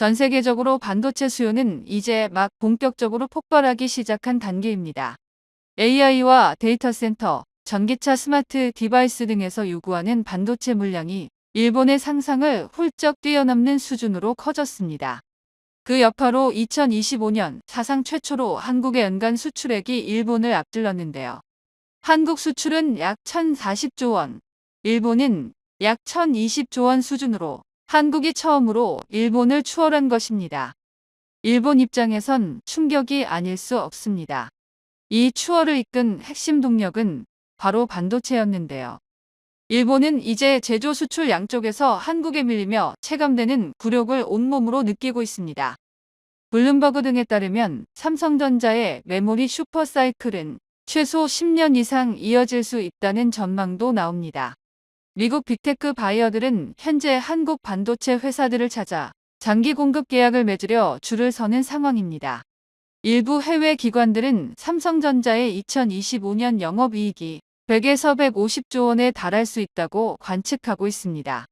전 세계적으로 반도체 수요는 이제 막 본격적으로 폭발하기 시작한 단계입니다. AI와 데이터 센터, 전기차 스마트 디바이스 등에서 요구하는 반도체 물량이 일본의 상상을 훌쩍 뛰어넘는 수준으로 커졌습니다. 그 여파로 2025년 사상 최초로 한국의 연간 수출액이 일본을 앞질렀는데요. 한국 수출은 약 1,040조 원, 일본은 약 1,020조 원 수준으로 한국이 처음으로 일본을 추월한 것입니다. 일본 입장에선 충격이 아닐 수 없습니다. 이 추월을 이끈 핵심 동력은 바로 반도체였는데요. 일본은 이제 제조 수출 양쪽에서 한국에 밀리며 체감되는 굴욕을 온몸으로 느끼고 있습니다. 블룸버그 등에 따르면 삼성전자의 메모리 슈퍼사이클은 최소 10년 이상 이어질 수 있다는 전망도 나옵니다. 미국 빅테크 바이어들은 현재 한국 반도체 회사들을 찾아 장기 공급 계약을 맺으려 줄을 서는 상황입니다. 일부 해외 기관들은 삼성전자의 2025년 영업이익이 100에서 150조 원에 달할 수 있다고 관측하고 있습니다.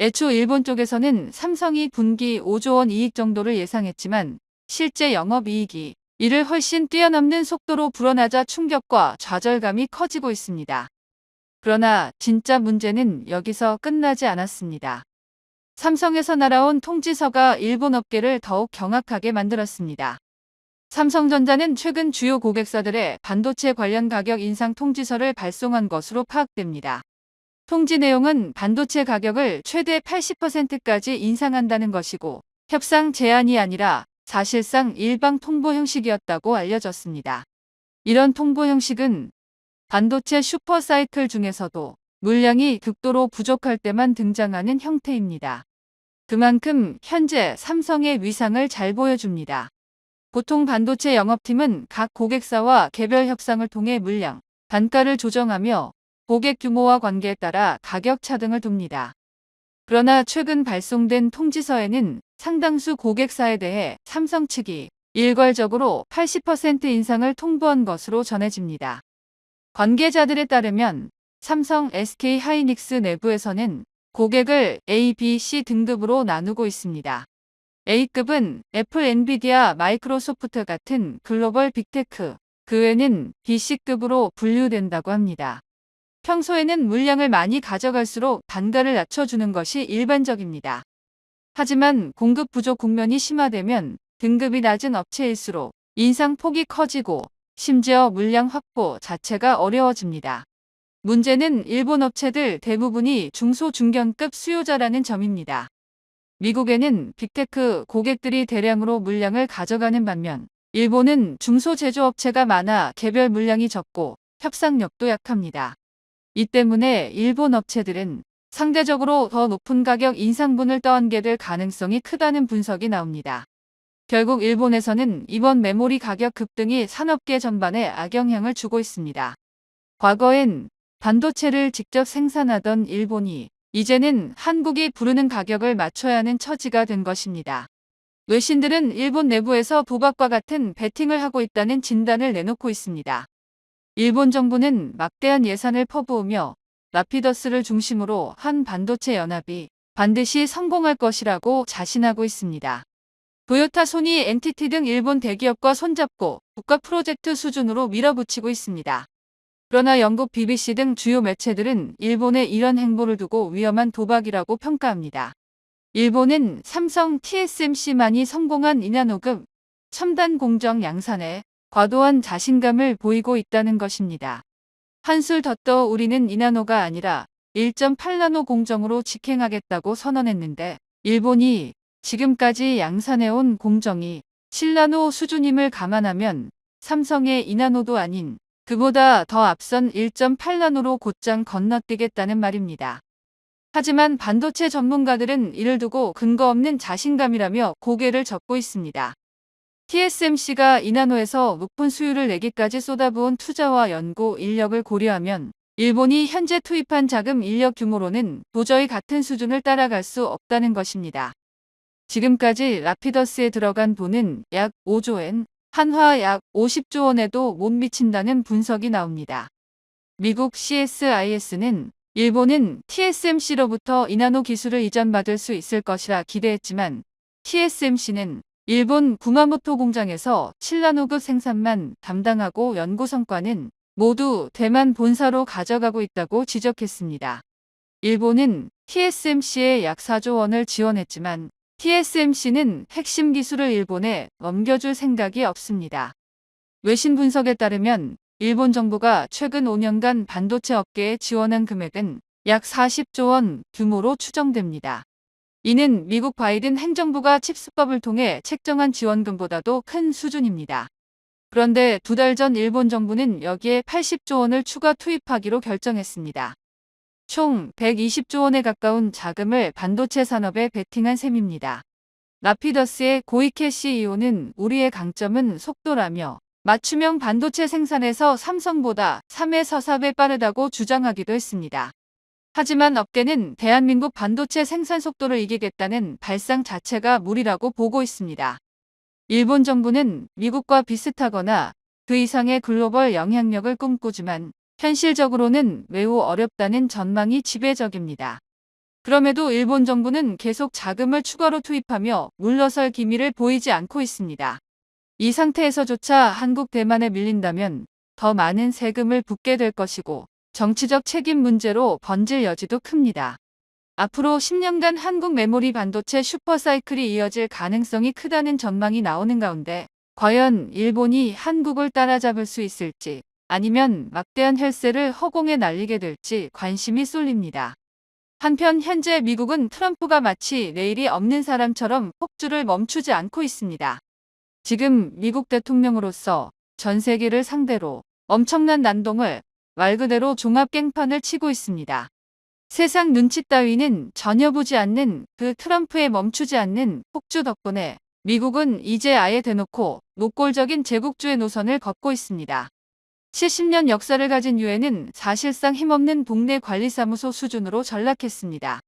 애초 일본 쪽에서는 삼성이 분기 5조 원 이익 정도를 예상했지만 실제 영업이익이 이를 훨씬 뛰어넘는 속도로 불어나자 충격과 좌절감이 커지고 있습니다. 그러나 진짜 문제는 여기서 끝나지 않았습니다. 삼성에서 날아온 통지서가 일본 업계를 더욱 경악하게 만들었습니다. 삼성전자는 최근 주요 고객사들의 반도체 관련 가격 인상 통지서를 발송한 것으로 파악됩니다. 통지 내용은 반도체 가격을 최대 80%까지 인상한다는 것이고 협상 제한이 아니라 사실상 일방 통보 형식이었다고 알려졌습니다. 이런 통보 형식은 반도체 슈퍼사이클 중에서도 물량이 극도로 부족할 때만 등장하는 형태입니다. 그만큼 현재 삼성의 위상을 잘 보여줍니다. 보통 반도체 영업팀은 각 고객사와 개별 협상을 통해 물량, 단가를 조정하며 고객 규모와 관계에 따라 가격 차등을 둡니다. 그러나 최근 발송된 통지서에는 상당수 고객사에 대해 삼성 측이 일괄적으로 80% 인상을 통보한 것으로 전해집니다. 관계자들에 따르면 삼성 SK 하이닉스 내부에서는 고객을 A, B, C 등급으로 나누고 있습니다. A급은 애플, 엔비디아, 마이크로소프트 같은 글로벌 빅테크, 그 외는 BC급으로 분류된다고 합니다. 평소에는 물량을 많이 가져갈수록 단가를 낮춰주는 것이 일반적입니다. 하지만 공급 부족 국면이 심화되면 등급이 낮은 업체일수록 인상폭이 커지고 심지어 물량 확보 자체가 어려워집니다. 문제는 일본 업체들 대부분이 중소중견급 수요자라는 점입니다. 미국에는 빅테크 고객들이 대량으로 물량을 가져가는 반면 일본은 중소제조업체가 많아 개별 물량이 적고 협상력도 약합니다. 이 때문에 일본 업체들은 상대적으로 더 높은 가격 인상분을 떠안게 될 가능성이 크다는 분석이 나옵니다. 결국 일본에서는 이번 메모리 가격 급등이 산업계 전반에 악영향을 주고 있습니다. 과거엔 반도체를 직접 생산하던 일본이 이제는 한국이 부르는 가격을 맞춰야 하는 처지가 된 것입니다. 외신들은 일본 내부에서 도박과 같은 베팅을 하고 있다는 진단을 내놓고 있습니다. 일본 정부는 막대한 예산을 퍼부으며 라피더스를 중심으로 한 반도체 연합이 반드시 성공할 것이라고 자신하고 있습니다. 토요타, 소니, NTT 등 일본 대기업과 손잡고 국가 프로젝트 수준으로 밀어붙이고 있습니다. 그러나 영국 BBC 등 주요 매체들은 일본의 이런 행보를 두고 위험한 도박이라고 평가합니다. 일본은 삼성 TSMC만이 성공한 이나노급 첨단 공정 양산에 과도한 자신감을 보이고 있다는 것입니다. 한술 더 떠 우리는 이나노가 아니라 1.8나노 공정으로 직행하겠다고 선언했는데 일본이 지금까지 양산해온 공정이 7나노 수준임을 감안하면 삼성의 이나노도 아닌 그보다 더 앞선 1.8나노로 곧장 건너뛰겠다는 말입니다. 하지만 반도체 전문가들은 이를 두고 근거 없는 자신감이라며 고개를 젓고 있습니다. TSMC가 이나노에서 높은 수율을 내기까지 쏟아부은 투자와 연구 인력을 고려하면 일본이 현재 투입한 자금 인력 규모로는 도저히 같은 수준을 따라갈 수 없다는 것입니다. 지금까지 라피더스에 들어간 돈은 약 5조엔, 한화 약 50조 원에도 못 미친다는 분석이 나옵니다. 미국 CSIS는 일본은 TSMC로부터 이나노 기술을 이전받을 수 있을 것이라 기대했지만 TSMC는 일본 구마모토 공장에서 7나노급 생산만 담당하고 연구 성과는 모두 대만 본사로 가져가고 있다고 지적했습니다. 일본은 TSMC에 약 4조 원을 지원했지만 TSMC는 핵심 기술을 일본에 넘겨줄 생각이 없습니다. 외신 분석에 따르면 일본 정부가 최근 5년간 반도체 업계에 지원한 금액은 약 40조 원 규모로 추정됩니다. 이는 미국 바이든 행정부가 칩스법을 통해 책정한 지원금보다도 큰 수준입니다. 그런데 2달 전 일본 정부는 여기에 80조 원을 추가 투입하기로 결정했습니다. 총 120조 원에 가까운 자금을 반도체 산업에 베팅한 셈입니다. 라피더스의 고이케 CEO는 우리의 강점은 속도라며 맞춤형 반도체 생산에서 삼성보다 3에서 4배 빠르다고 주장하기도 했습니다. 하지만 업계는 대한민국 반도체 생산 속도를 이기겠다는 발상 자체가 무리라고 보고 있습니다. 일본 정부는 미국과 비슷하거나 그 이상의 글로벌 영향력을 꿈꾸지만 현실적으로는 매우 어렵다는 전망이 지배적입니다. 그럼에도 일본 정부는 계속 자금을 추가로 투입하며 물러설 기미를 보이지 않고 있습니다. 이 상태에서조차 한국 대만에 밀린다면 더 많은 세금을 붓게 될 것이고 정치적 책임 문제로 번질 여지도 큽니다. 앞으로 10년간 한국 메모리 반도체 슈퍼사이클이 이어질 가능성이 크다는 전망이 나오는 가운데 과연 일본이 한국을 따라잡을 수 있을지 아니면 막대한 혈세를 허공에 날리게 될지 관심이 쏠립니다. 한편 현재 미국은 트럼프가 마치 내일이 없는 사람처럼 폭주를 멈추지 않고 있습니다. 지금 미국 대통령으로서 전 세계를 상대로 엄청난 난동을 말 그대로 종합갱판을 치고 있습니다. 세상 눈치 따위는 전혀 보지 않는 그 트럼프의 멈추지 않는 폭주 덕분에 미국은 이제 아예 대놓고 노골적인 제국주의 노선을 걷고 있습니다. 70년 역사를 가진 유엔은 사실상 힘없는 동네 관리사무소 수준으로 전락했습니다.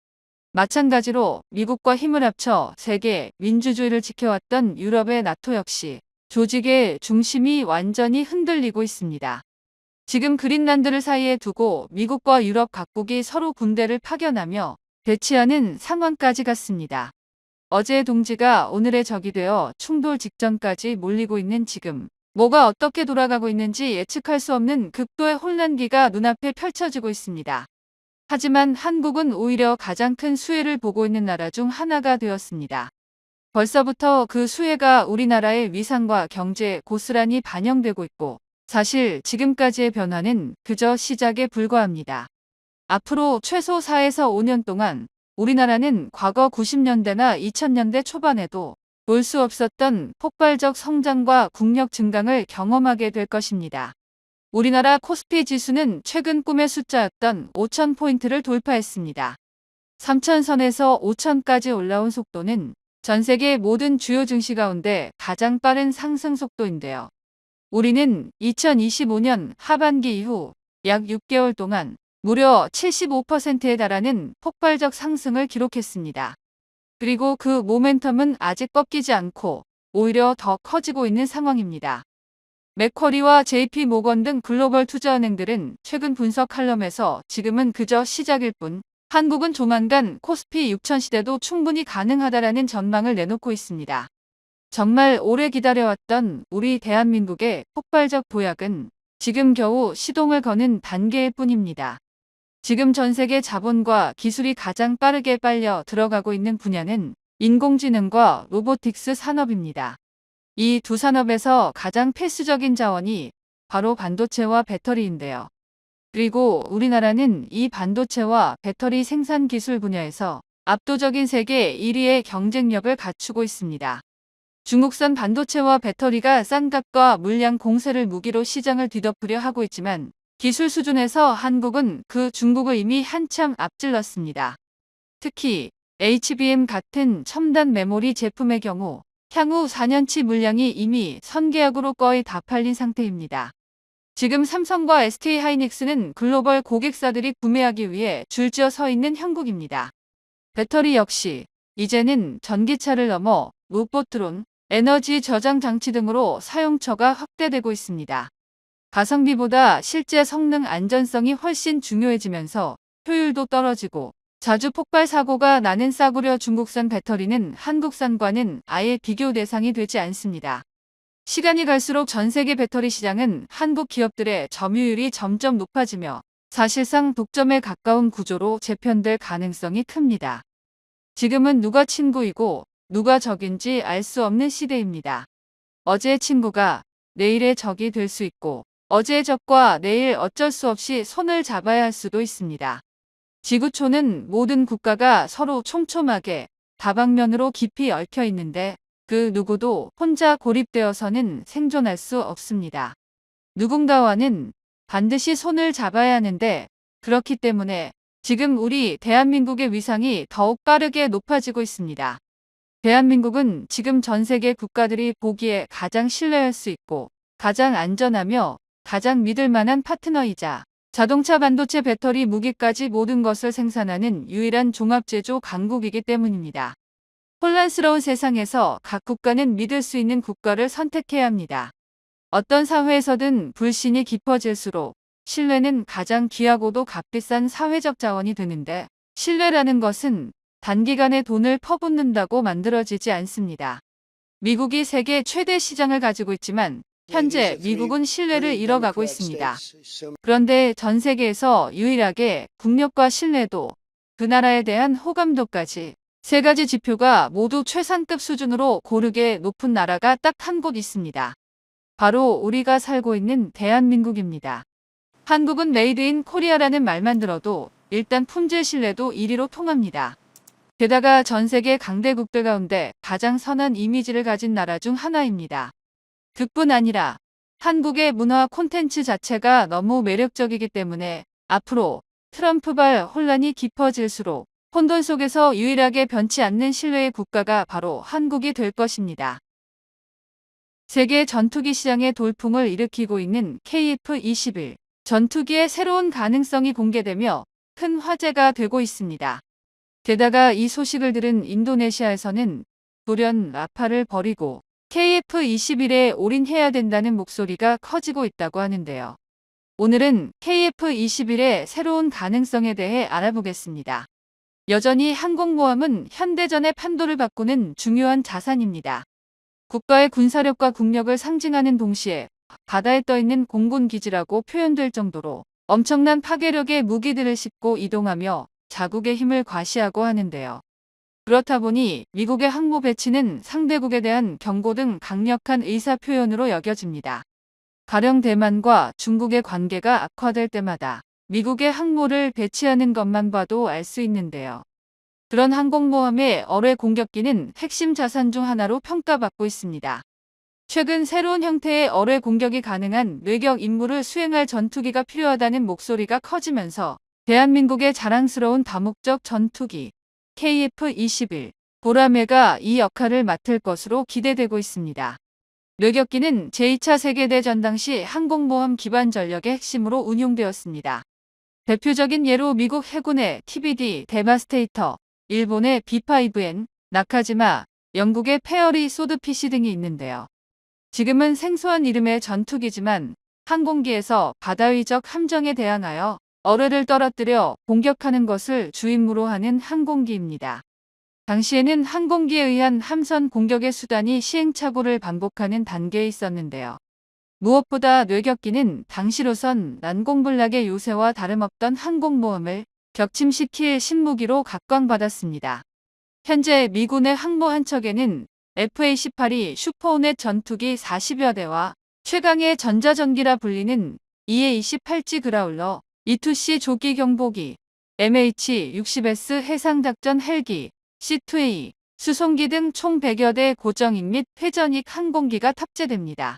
마찬가지로 미국과 힘을 합쳐 세계 민주주의를 지켜왔던 유럽의 나토 역시 조직의 중심이 완전히 흔들리고 있습니다. 지금 그린란드를 사이에 두고 미국과 유럽 각국이 서로 군대를 파견하며 대치하는 상황까지 갔습니다. 어제의 동지가 오늘의 적이 되어 충돌 직전까지 몰리고 있는 지금 뭐가 어떻게 돌아가고 있는지 예측할 수 없는 극도의 혼란기가 눈앞에 펼쳐지고 있습니다. 하지만 한국은 오히려 가장 큰 수혜를 보고 있는 나라 중 하나가 되었습니다. 벌써부터 그 수혜가 우리나라의 위상과 경제에 고스란히 반영되고 있고 사실 지금까지의 변화는 그저 시작에 불과합니다. 앞으로 최소 4에서 5년 동안 우리나라는 과거 90년대나 2000년대 초반에도 볼 수 없었던 폭발적 성장과 국력 증강을 경험하게 될 것입니다. 우리나라 코스피 지수는 최근 꿈의 숫자였던 5,000포인트를 돌파했습니다. 3,000선에서 5,000까지 올라온 속도는 전 세계 모든 주요 증시 가운데 가장 빠른 상승 속도인데요. 우리는 2025년 하반기 이후 약 6개월 동안 무려 75%에 달하는 폭발적 상승을 기록했습니다. 그리고 그 모멘텀은 아직 꺾이지 않고 오히려 더 커지고 있는 상황입니다. 맥쿼리와 JP 모건 등 글로벌 투자은행들은 최근 분석 칼럼에서 지금은 그저 시작일 뿐 한국은 조만간 코스피 6,000 시대도 충분히 가능하다라는 전망을 내놓고 있습니다. 정말 오래 기다려왔던 우리 대한민국의 폭발적 도약은 지금 겨우 시동을 거는 단계일 뿐입니다. 지금 전 세계 자본과 기술이 가장 빠르게 빨려 들어가고 있는 분야는 인공지능과 로보틱스 산업입니다. 이 두 산업에서 가장 필수적인 자원이 바로 반도체와 배터리인데요. 그리고 우리나라는 이 반도체와 배터리 생산 기술 분야에서 압도적인 세계 1위의 경쟁력을 갖추고 있습니다. 중국산 반도체와 배터리가 싼 값과 물량 공세를 무기로 시장을 뒤덮으려 하고 있지만 기술 수준에서 한국은 그 중국을 이미 한참 앞질렀습니다. 특히 HBM 같은 첨단 메모리 제품의 경우 향후 4년치 물량이 이미 선계약으로 거의 다 팔린 상태입니다. 지금 삼성과 SK하이닉스는 글로벌 고객사들이 구매하기 위해 줄지어 서 있는 형국입니다. 배터리 역시 이제는 전기차를 넘어 로봇드론, 에너지 저장 장치 등으로 사용처가 확대되고 있습니다. 가성비보다 실제 성능 안전성이 훨씬 중요해지면서 효율도 떨어지고 자주 폭발 사고가 나는 싸구려 중국산 배터리는 한국산과는 아예 비교 대상이 되지 않습니다. 시간이 갈수록 전 세계 배터리 시장은 한국 기업들의 점유율이 점점 높아지며 사실상 독점에 가까운 구조로 재편될 가능성이 큽니다. 지금은 누가 친구이고 누가 적인지 알 수 없는 시대입니다. 어제의 친구가 내일의 적이 될 수 있고 어제의 적과 내일 어쩔 수 없이 손을 잡아야 할 수도 있습니다. 지구촌은 모든 국가가 서로 촘촘하게 다방면으로 깊이 얽혀 있는데 그 누구도 혼자 고립되어서는 생존할 수 없습니다. 누군가와는 반드시 손을 잡아야 하는데 그렇기 때문에 지금 우리 대한민국의 위상이 더욱 빠르게 높아지고 있습니다. 대한민국은 지금 전 세계 국가들이 보기에 가장 신뢰할 수 있고 가장 안전하며 가장 믿을 만한 파트너이자 자동차, 반도체, 배터리, 무기까지 모든 것을 생산하는 유일한 종합제조 강국이기 때문입니다. 혼란스러운 세상에서 각 국가는 믿을 수 있는 국가를 선택해야 합니다. 어떤 사회에서든 불신이 깊어질수록 신뢰는 가장 귀하고도 값비싼 사회적 자원이 되는데 신뢰라는 것은 단기간에 돈을 퍼붓는다고 만들어지지 않습니다. 미국이 세계 최대 시장을 가지고 있지만 현재 미국은 신뢰를 잃어가고 있습니다. 그런데 전 세계에서 유일하게 국력과 신뢰도, 그 나라에 대한 호감도까지 세 가지 지표가 모두 최상급 수준으로 고르게 높은 나라가 딱 한 곳 있습니다. 바로 우리가 살고 있는 대한민국입니다. 한국은 메이드 인 코리아라는 말만 들어도 일단 품질 신뢰도 1위로 통합니다. 게다가 전 세계 강대국들 가운데 가장 선한 이미지를 가진 나라 중 하나입니다. 그뿐 아니라 한국의 문화 콘텐츠 자체가 너무 매력적이기 때문에 앞으로 트럼프발 혼란이 깊어질수록 혼돈 속에서 유일하게 변치 않는 신뢰의 국가가 바로 한국이 될 것입니다. 세계 전투기 시장의 돌풍을 일으키고 있는 KF-21 전투기의 새로운 가능성이 공개되며 큰 화제가 되고 있습니다. 게다가 이 소식을 들은 인도네시아에서는 돌연 라파를 버리고 KF-21에 올인해야 된다는 목소리가 커지고 있다고 하는데요. 오늘은 KF-21의 새로운 가능성에 대해 알아보겠습니다. 여전히 항공모함은 현대전의 판도를 바꾸는 중요한 자산입니다. 국가의 군사력과 국력을 상징하는 동시에 바다에 떠있는 공군기지라고 표현될 정도로 엄청난 파괴력의 무기들을 싣고 이동하며 자국의 힘을 과시하고 하는데요. 그렇다 보니 미국의 항모 배치는 상대국에 대한 경고 등 강력한 의사표현으로 여겨집니다. 가령 대만과 중국의 관계가 악화될 때마다 미국의 항모를 배치하는 것만 봐도 알 수 있는데요. 그런 항공모함의 어뢰 공격기는 핵심 자산 중 하나로 평가받고 있습니다. 최근 새로운 형태의 어뢰 공격이 가능한 뇌격 임무를 수행할 전투기가 필요하다는 목소리가 커지면서 대한민국의 자랑스러운 다목적 전투기 KF-21 보라매가 이 역할을 맡을 것으로 기대되고 있습니다. 뇌격기는 제2차 세계대전 당시 항공모함 기반 전력의 핵심으로 운용되었습니다. 대표적인 예로 미국 해군의 TBD 데바스테이터, 일본의 B5N, 나카지마, 영국의 페어리 소드피시 등이 있는데요. 지금은 생소한 이름의 전투기지만 항공기에서 바다 위적 함정에 대항하여 어뢰를 떨어뜨려 공격하는 것을 주임무로 하는 항공기입니다. 당시에는 항공기에 의한 함선 공격의 수단이 시행착오를 반복하는 단계에 있었는데요. 무엇보다 뇌격기는 당시로선 난공불락의 요새와 다름없던 항공모함을 격침시킬 신무기로 각광받았습니다. 현재 미군의 항모 한 척에는 FA-18이 슈퍼호넷 전투기 40여 대와 최강의 전자전기라 불리는 EA-28G 그라울러, E2C 조기 경보기, MH-60S 해상작전 헬기, C2A, 수송기 등 총 100여 대 고정익 및 회전익 항공기가 탑재됩니다.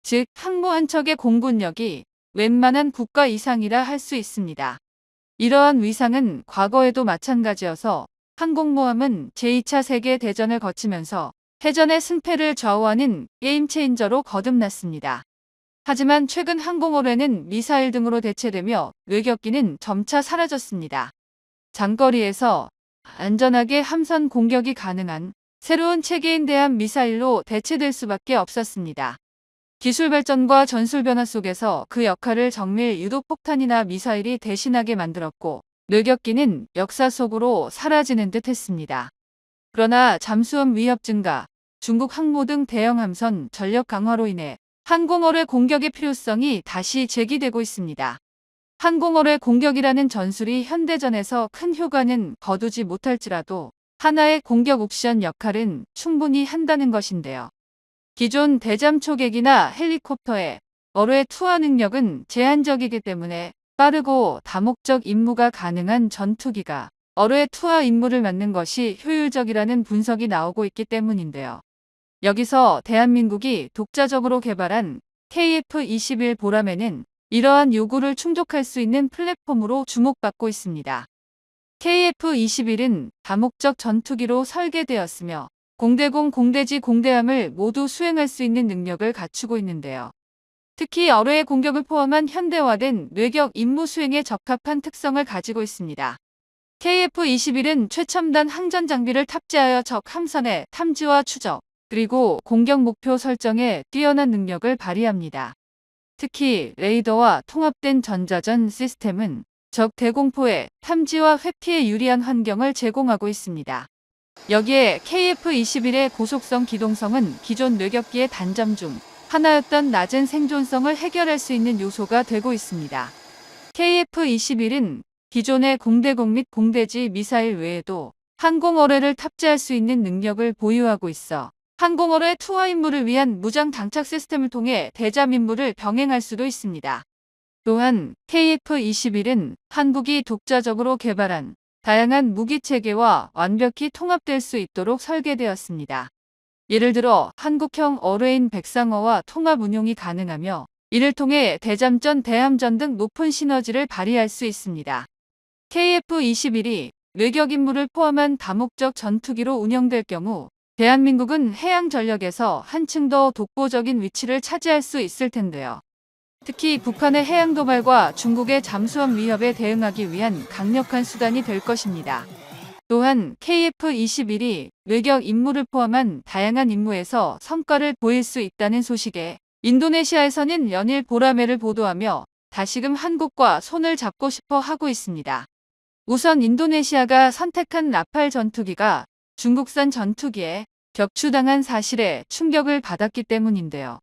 즉, 항모 한 척의 공군력이 웬만한 국가 이상이라 할 수 있습니다. 이러한 위상은 과거에도 마찬가지여서 항공모함은 제2차 세계대전을 거치면서 해전의 승패를 좌우하는 게임 체인저로 거듭났습니다. 하지만 최근 항공어뢰는 미사일 등으로 대체되며 뇌격기는 점차 사라졌습니다. 장거리에서 안전하게 함선 공격이 가능한 새로운 체계인 대함 미사일로 대체될 수밖에 없었습니다. 기술 발전과 전술 변화 속에서 그 역할을 정밀 유도폭탄이나 미사일이 대신하게 만들었고 뇌격기는 역사 속으로 사라지는 듯 했습니다. 그러나 잠수함 위협 증가, 중국 항모 등 대형 함선 전력 강화로 인해 항공어뢰 공격의 필요성이 다시 제기되고 있습니다. 항공어뢰 공격이라는 전술이 현대전에서 큰 효과는 거두지 못할지라도 하나의 공격 옵션 역할은 충분히 한다는 것인데요. 기존 대잠 초계기나 헬리콥터의 어뢰 투하 능력은 제한적이기 때문에 빠르고 다목적 임무가 가능한 전투기가 어뢰 투하 임무를 맡는 것이 효율적이라는 분석이 나오고 있기 때문인데요. 여기서 대한민국이 독자적으로 개발한 KF-21 보라매는 이러한 요구를 충족할 수 있는 플랫폼으로 주목받고 있습니다. KF-21은 다목적 전투기로 설계되었으며 공대공, 공대지, 공대함을 모두 수행할 수 있는 능력을 갖추고 있는데요. 특히 어뢰의 공격을 포함한 현대화된 뇌격 임무 수행에 적합한 특성을 가지고 있습니다. KF-21은 최첨단 항전 장비를 탑재하여 적 함선의 탐지와 추적, 그리고 공격 목표 설정에 뛰어난 능력을 발휘합니다. 특히 레이더와 통합된 전자전 시스템은 적 대공포의 탐지와 회피에 유리한 환경을 제공하고 있습니다. 여기에 KF-21의 고속성 기동성은 기존 뇌격기의 단점 중 하나였던 낮은 생존성을 해결할 수 있는 요소가 되고 있습니다. KF-21은 기존의 공대공 및 공대지 미사일 외에도 항공어뢰를 탑재할 수 있는 능력을 보유하고 있어 항공어뢰 투하 임무를 위한 무장 장착 시스템을 통해 대잠 임무를 병행할 수도 있습니다. 또한 KF-21은 한국이 독자적으로 개발한 다양한 무기체계와 완벽히 통합될 수 있도록 설계되었습니다. 예를 들어 한국형 어뢰인 백상어와 통합 운용이 가능하며 이를 통해 대잠전, 대함전 등 높은 시너지를 발휘할 수 있습니다. KF-21이 뇌격 임무를 포함한 다목적 전투기로 운영될 경우 대한민국은 해양 전력에서 한층 더 독보적인 위치를 차지할 수 있을 텐데요. 특히 북한의 해양 도발과 중국의 잠수함 위협에 대응하기 위한 강력한 수단이 될 것입니다. 또한 KF-21이 뇌격 임무를 포함한 다양한 임무에서 성과를 보일 수 있다는 소식에 인도네시아에서는 연일 보라매를 보도하며 다시금 한국과 손을 잡고 싶어 하고 있습니다. 우선 인도네시아가 선택한 라팔 전투기가 중국산 전투기에 격추당한 사실에 충격을 받았기 때문인데요.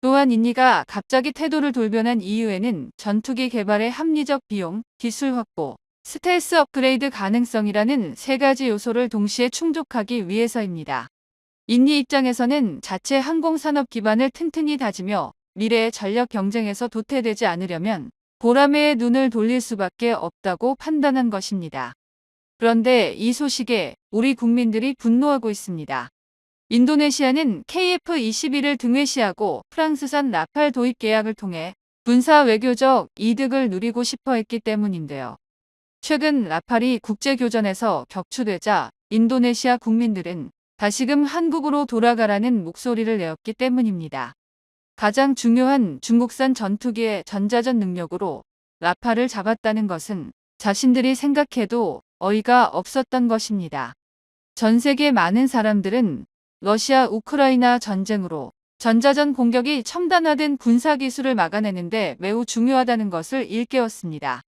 또한 인니가 갑자기 태도를 돌변한 이유에는 전투기 개발의 합리적 비용, 기술 확보, 스텔스 업그레이드 가능성이라는 세 가지 요소를 동시에 충족하기 위해서입니다. 인니 입장에서는 자체 항공산업 기반을 튼튼히 다지며 미래의 전력 경쟁에서 도태되지 않으려면 보라매에 눈을 돌릴 수밖에 없다고 판단한 것입니다. 그런데 이 소식에 우리 국민들이 분노하고 있습니다. 인도네시아는 KF-21을 등회시하고 프랑스산 라팔 도입 계약을 통해 군사 외교적 이득을 누리고 싶어 했기 때문인데요. 최근 라팔이 국제교전에서 격추되자 인도네시아 국민들은 다시금 한국으로 돌아가라는 목소리를 내었기 때문입니다. 가장 중요한 중국산 전투기의 전자전 능력으로 라팔을 잡았다는 것은 자신들이 생각해도 어이가 없었던 것입니다. 전 세계 많은 사람들은 러시아 우크라이나 전쟁으로 전자전 공격이 첨단화된 군사기술을 막아내는데 매우 중요하다는 것을 일깨웠습니다.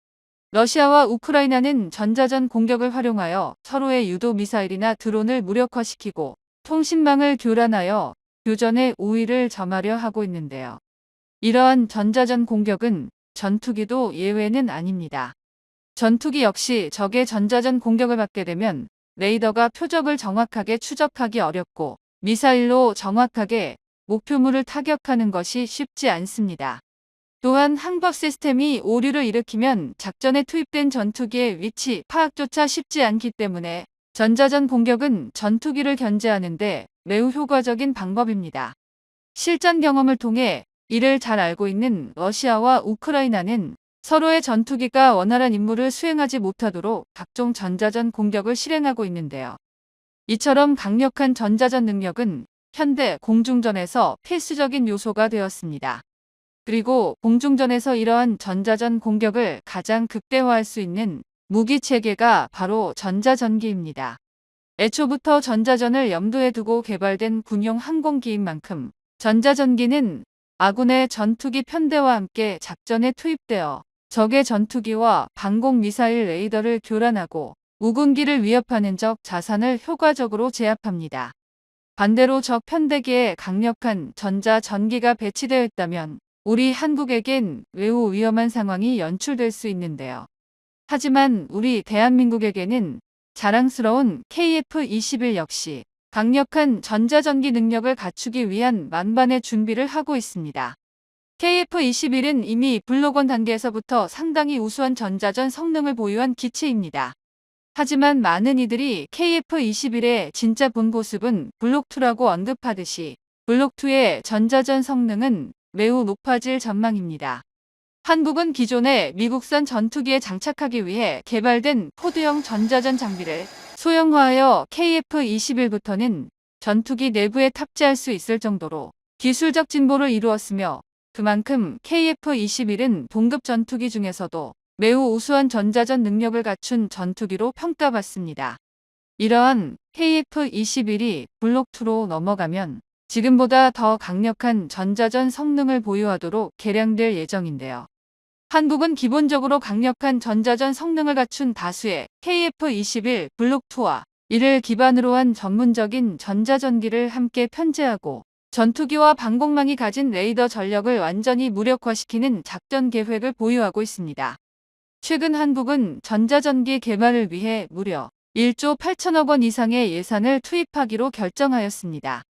러시아와 우크라이나는 전자전 공격을 활용하여 서로의 유도 미사일이나 드론을 무력화시키고 통신망을 교란하여 교전의 우위를 점하려 하고 있는데요. 이러한 전자전 공격은 전투기도 예외는 아닙니다. 전투기 역시 적의 전자전 공격을 받게 되면 레이더가 표적을 정확하게 추적하기 어렵고 미사일로 정확하게 목표물을 타격하는 것이 쉽지 않습니다. 또한 항법 시스템이 오류를 일으키면 작전에 투입된 전투기의 위치 파악조차 쉽지 않기 때문에 전자전 공격은 전투기를 견제하는데 매우 효과적인 방법입니다. 실전 경험을 통해 이를 잘 알고 있는 러시아와 우크라이나는 서로의 전투기가 원활한 임무를 수행하지 못하도록 각종 전자전 공격을 실행하고 있는데요. 이처럼 강력한 전자전 능력은 현대 공중전에서 필수적인 요소가 되었습니다. 그리고 공중전에서 이러한 전자전 공격을 가장 극대화할 수 있는 무기체계가 바로 전자전기입니다. 애초부터 전자전을 염두에 두고 개발된 군용 항공기인 만큼 전자전기는 아군의 전투기 편대와 함께 작전에 투입되어 적의 전투기와 방공 미사일 레이더를 교란하고 우군기를 위협하는 적 자산을 효과적으로 제압합니다. 반대로 적 편대기에 강력한 전자전기가 배치되어 있다면 우리 한국에겐 매우 위험한 상황이 연출될 수 있는데요. 하지만 우리 대한민국에게는 자랑스러운 KF-21 역시 강력한 전자전기 능력을 갖추기 위한 만반의 준비를 하고 있습니다. KF-21은 이미 블록1 단계에서부터 상당히 우수한 전자전 성능을 보유한 기체입니다. 하지만 많은 이들이 KF-21의 진짜 본 모습은 블록2라고 언급하듯이 블록2의 전자전 성능은 매우 높아질 전망입니다. 한국은 기존의 미국산 전투기에 장착하기 위해 개발된 포드형 전자전 장비를 소형화하여 KF-21부터는 전투기 내부에 탑재할 수 있을 정도로 기술적 진보를 이루었으며 그만큼 KF-21은 동급 전투기 중에서도 매우 우수한 전자전 능력을 갖춘 전투기로 평가받습니다. 이러한 KF-21이 블록2로 넘어가면 지금보다 더 강력한 전자전 성능을 보유하도록 개량될 예정인데요. 한국은 기본적으로 강력한 전자전 성능을 갖춘 다수의 KF-21 블록2와 이를 기반으로 한 전문적인 전자전기를 함께 편제하고 전투기와 방공망이 가진 레이더 전력을 완전히 무력화시키는 작전 계획을 보유하고 있습니다. 최근 한국은 전자전기 개발을 위해 무려 1조 8천억 원 이상의 예산을 투입하기로 결정하였습니다.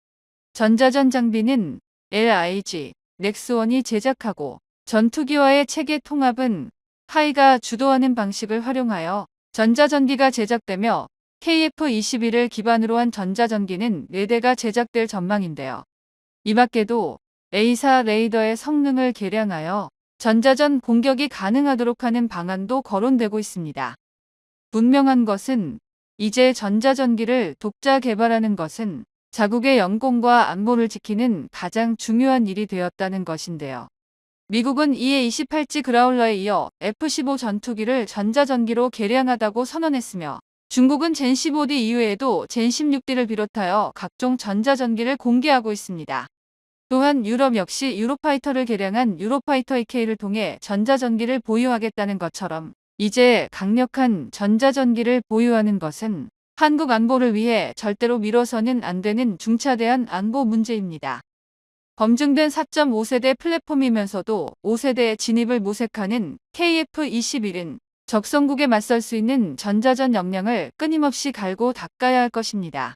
전자전 장비는 LIG, 넥스원이 제작하고 전투기와의 체계 통합은 카이가 주도하는 방식을 활용하여 전자전기가 제작되며 KF-21을 기반으로 한 전자전기는 4대가 제작될 전망인데요. 이 밖에도 A사 레이더의 성능을 개량하여 전자전 공격이 가능하도록 하는 방안도 거론되고 있습니다. 분명한 것은 이제 전자전기를 독자 개발하는 것은 자국의 영공과 안보를 지키는 가장 중요한 일이 되었다는 것인데요. 미국은 이에 28G 그라울러에 이어 F-15 전투기를 전자전기로 개량하다고 선언했으며 중국은 젠15D 이외에도 젠16D를 비롯하여 각종 전자전기를 공개하고 있습니다. 또한 유럽 역시 유로파이터를 개량한 유로파이터 EK를 통해 전자전기를 보유하겠다는 것처럼 이제 강력한 전자전기를 보유하는 것은 한국 안보를 위해 절대로 미뤄서는 안 되는 중차대한 안보 문제입니다. 검증된 4.5세대 플랫폼이면서도 5세대의 진입을 모색하는 KF-21은 적성국에 맞설 수 있는 전자전 역량을 끊임없이 갈고 닦아야 할 것입니다.